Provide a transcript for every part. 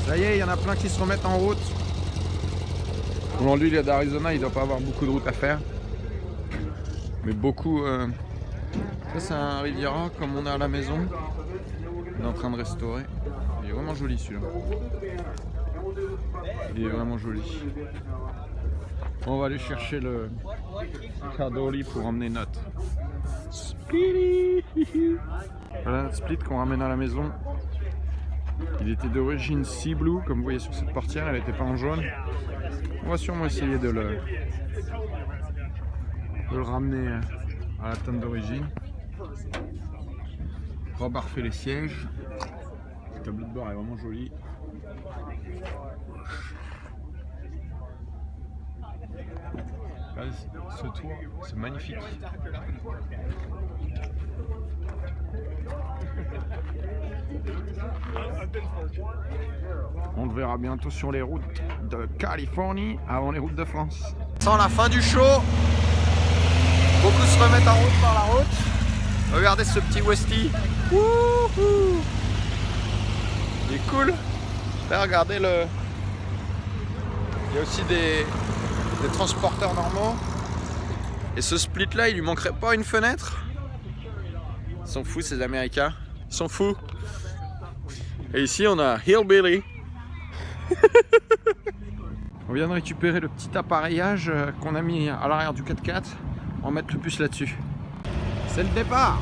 Ça y est, il y en a plein qui se remettent en route. Bon, lui, il est d'Arizona, il doit pas avoir beaucoup de route à faire. Mais beaucoup... Ça, c'est un Riviera, comme on a à la maison. On est en train de restaurer. Il est vraiment joli, celui-là. Il est vraiment joli. On va aller chercher le Cardoli pour emmener notre Split. Voilà notre Split qu'on ramène à la maison. Il était d'origine Sea Blue, comme vous voyez sur cette portière, elle n'était pas en jaune. On va sûrement essayer de le ramener à la teinte d'origine. Rob a refait les sièges. Le tableau de bord est vraiment joli. Là, ce tour, c'est magnifique. On le verra bientôt sur les routes de Californie avant les routes de France. Sans la fin du show, beaucoup se remettent en route par la route. Regardez ce petit Westie. Wouhou! Il est cool. Là, regardez le. Il y a aussi des transporteurs normaux. Et ce split là, il lui manquerait pas une fenêtre. Ils sont fous ces Américains. Ils sont fous. Et ici on a Hillbilly. On vient de récupérer le petit appareillage qu'on a mis à l'arrière du 4x4. On va mettre le puce là-dessus. C'est le départ.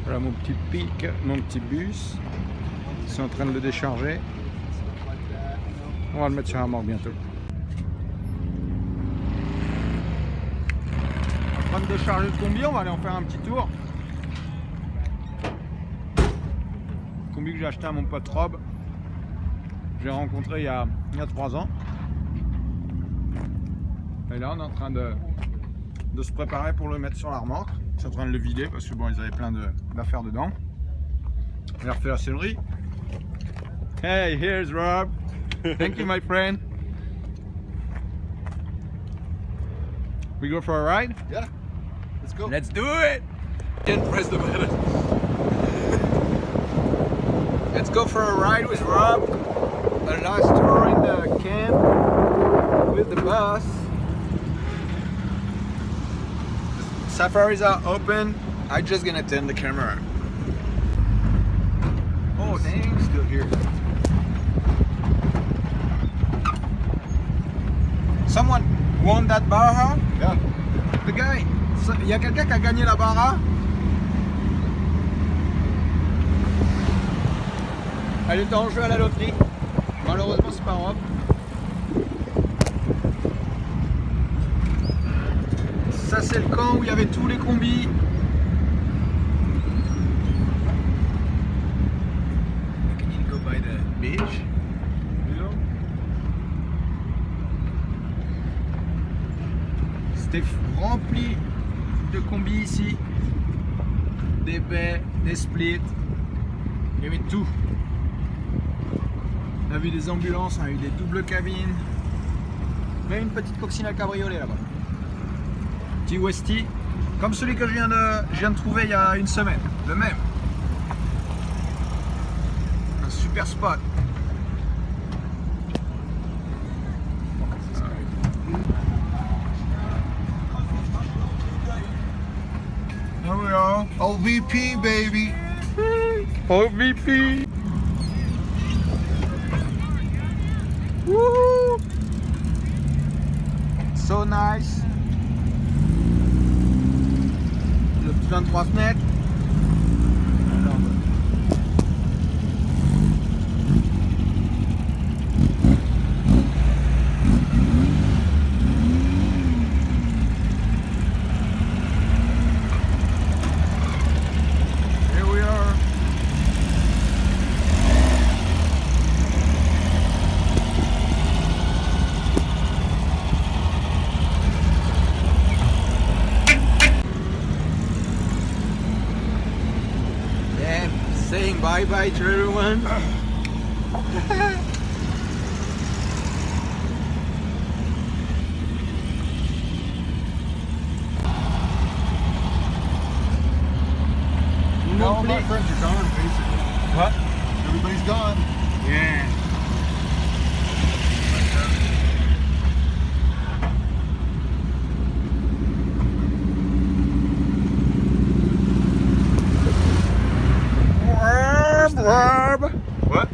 Voilà mon petit pic, mon petit bus. Ils sont en train de le décharger. On va le mettre sur la remorque bientôt. En train de décharger le combi, on va aller en faire un petit tour. Le combi que j'ai acheté à mon pote Rob. J'ai rencontré il y a 3 ans. Et là on est en train de se préparer pour le mettre sur la remorque. Ils sont en train de le vider parce que bon, ils avaient plein d'affaires dedans. On a refait la sellerie. Hey, here's Rob. Thank you, my friend. We go for a ride? Yeah, let's go. Let's do it! And press the button. Let's go for a ride with Rob. A last tour in the camp with the bus. Safaris are open. I'm just gonna turn the camera. Oh dang, still here. Someone won that Baja? Yeah. The guy. Il y a quelqu'un qui a gagné la Baja? Elle était en jeu à la loterie. Malheureusement, c'est pas Rob. Ça, c'est le camp où il y avait tous les combis. Can you go by the beach? C'était rempli de combis ici. Des baies, des splits. Il y avait tout. On a vu des ambulances, on a eu des doubles cabines. Même une petite coccinelle cabriolet là-bas. Petit Westie, comme celui que je viens de trouver il y a une semaine, le même. Un super spot. Here we are. OVP, baby. OVP. Woo! So nice. Le petit 23 fenêtres. Here we are. Saying bye-bye to everyone. Yeah. What?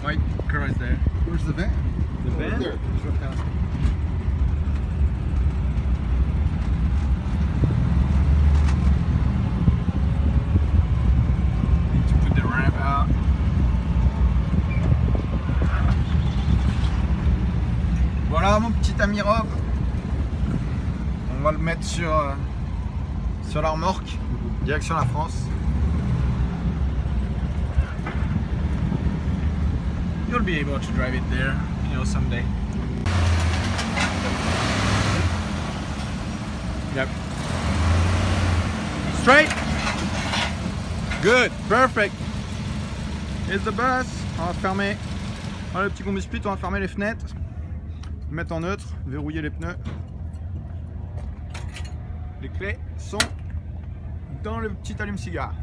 White car is there. Where's the van? The van? Right there. Need to put the ramp out. Voilà mon petit ami Rob. On va le mettre sur la remorque, direction la France. You'll be able to drive it there, someday. Yep. Straight. Good. Perfect. It's the bus. On va fermer. Voilà le petit combi split. On va fermer les fenêtres, mettre en neutre, verrouiller les pneus. Les clés sont dans le petit allume-cigare.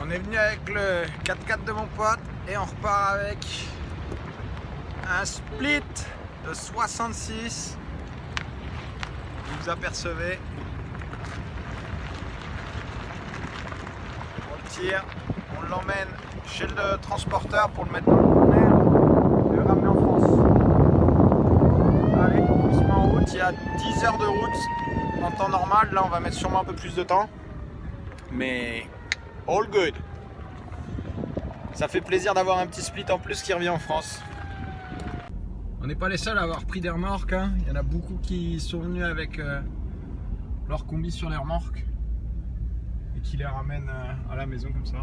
On est venu avec le 4x4 de mon pote et on repart avec un split de 66. Vous apercevez. On le tire, on l'emmène chez le transporteur pour le mettre dans le conteneur et le ramener en France. Allez, on se met en route. Il y a 10 heures de route en temps normal. Là, on va mettre sûrement un peu plus de temps. Mais all good. Ça fait plaisir d'avoir un petit split en plus qui revient en France. On n'est pas les seuls à avoir pris des remorques, hein. Il y en a beaucoup qui sont venus avec leur combi sur les remorques et qui les ramènent à la maison comme ça.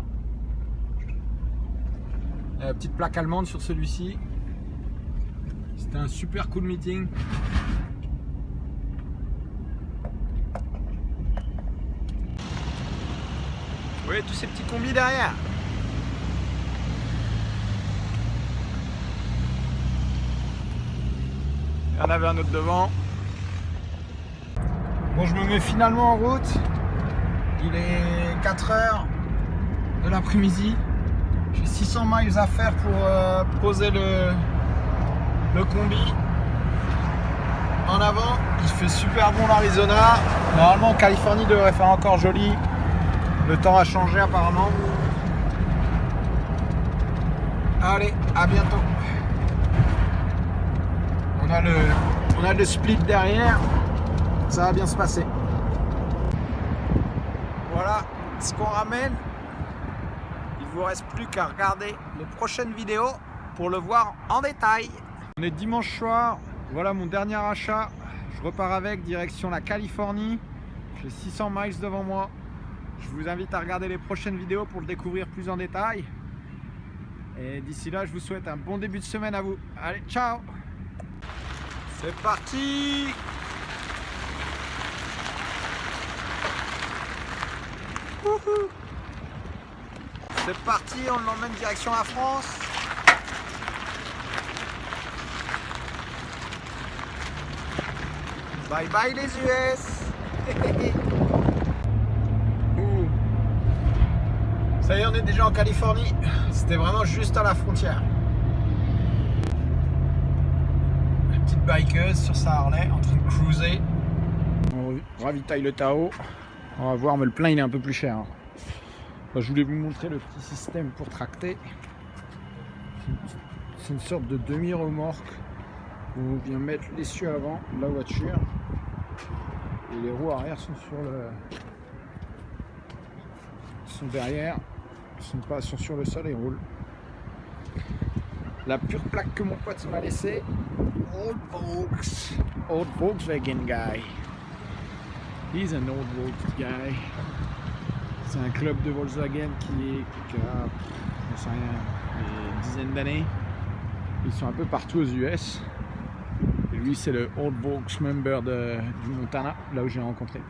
Petite plaque allemande sur celui-ci. C'était un super cool meeting. Vous voyez tous ces petits combis derrière. Il y en avait un autre devant. Bon, je me mets finalement en route. Il est 4h de l'après-midi. J'ai 600 miles à faire pour poser le combi. En avant, il fait super bon l'Arizona. Normalement, Californie devrait faire encore joli. Le temps a changé apparemment. Allez, à bientôt. On a le split derrière. Ça va bien se passer. Voilà ce qu'on ramène. Il ne vous reste plus qu'à regarder les prochaines vidéos pour le voir en détail. On est dimanche soir. Voilà mon dernier achat. Je repars avec direction la Californie. J'ai 600 miles devant moi. Je vous invite à regarder les prochaines vidéos pour le découvrir plus en détail. Et d'ici là, je vous souhaite un bon début de semaine à vous. Allez, ciao! C'est parti! Wouhou! C'est parti, on l'emmène direction la France. Bye bye les US! Ça y est, on est déjà en Californie. C'était vraiment juste à la frontière. La petite bikeuse sur sa Harley en train de cruiser. On ravitaille le Tahoe. On va voir, mais le plein il est un peu plus cher. Enfin, je voulais vous montrer le petit système pour tracter. C'est une sorte de demi-remorque où on vient mettre l'essieu avant de la voiture. Et les roues arrière sont sont derrière. Sont sur le sol et roulent. La pure plaque que mon pote m'a laissée. Old Volkswagen guy. He's an old Volkswagen guy. C'est un club de Volkswagen qui a, je sais rien, une dizaine d'années. Ils sont un peu partout aux US. Et lui c'est le Old Volks member du Montana, là où j'ai rencontré.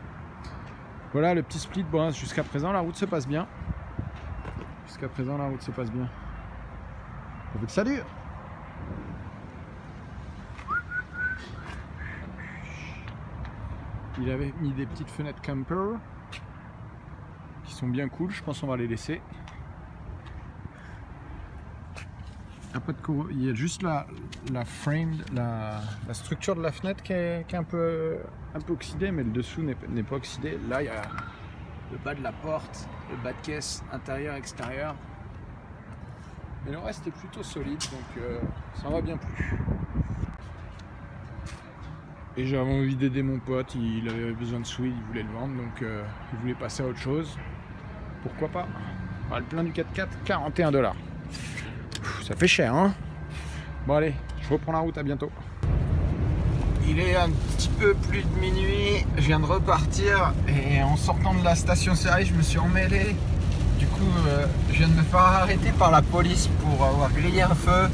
Voilà le petit split. Bon, jusqu'à présent la route se passe bien. Jusqu'à présent, la route se passe bien. Pourvu que ça dure. Il avait mis des petites fenêtres camper qui sont bien cool, je pense qu'on va les laisser. Pas de il y a juste la frame, la structure de la fenêtre qui est un peu oxydée, mais le dessous n'est pas oxydé. Là il y a le bas de la porte, le bas de caisse intérieur extérieur, mais le reste est plutôt solide, donc ça va bien plus. Et j'avais envie d'aider mon pote, il avait besoin de sous, il voulait le vendre, donc il voulait passer à autre chose. Pourquoi pas? Le plein du 4x4, 41 $. Ça fait cher, hein? Bon allez, je reprends la route, à bientôt. Il est un petit peu plus de minuit, je viens de repartir et en sortant de la station-service, je me suis emmêlé. Du coup, je viens de me faire arrêter par la police pour avoir grillé un feu.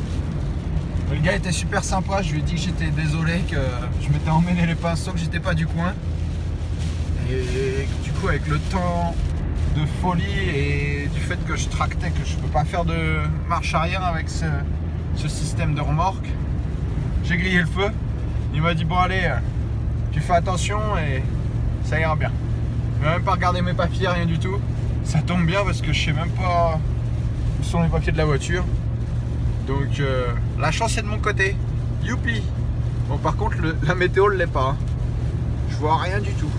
Le gars était super sympa, je lui ai dit que j'étais désolé, que je m'étais emmêlé les pinceaux, que j'étais pas du coin. Et du coup, avec le temps de folie et du fait que je tractais, que je peux pas faire de marche arrière avec ce système de remorque, j'ai grillé le feu. Il m'a dit bon allez, tu fais attention et ça ira bien. Il m'a même pas regardé mes papiers, rien du tout. Ça tombe bien parce que je sais même pas où sont les papiers de la voiture. Donc la chance est de mon côté. Youpi. Bon par contre la météo ne l'est pas. Je vois rien du tout.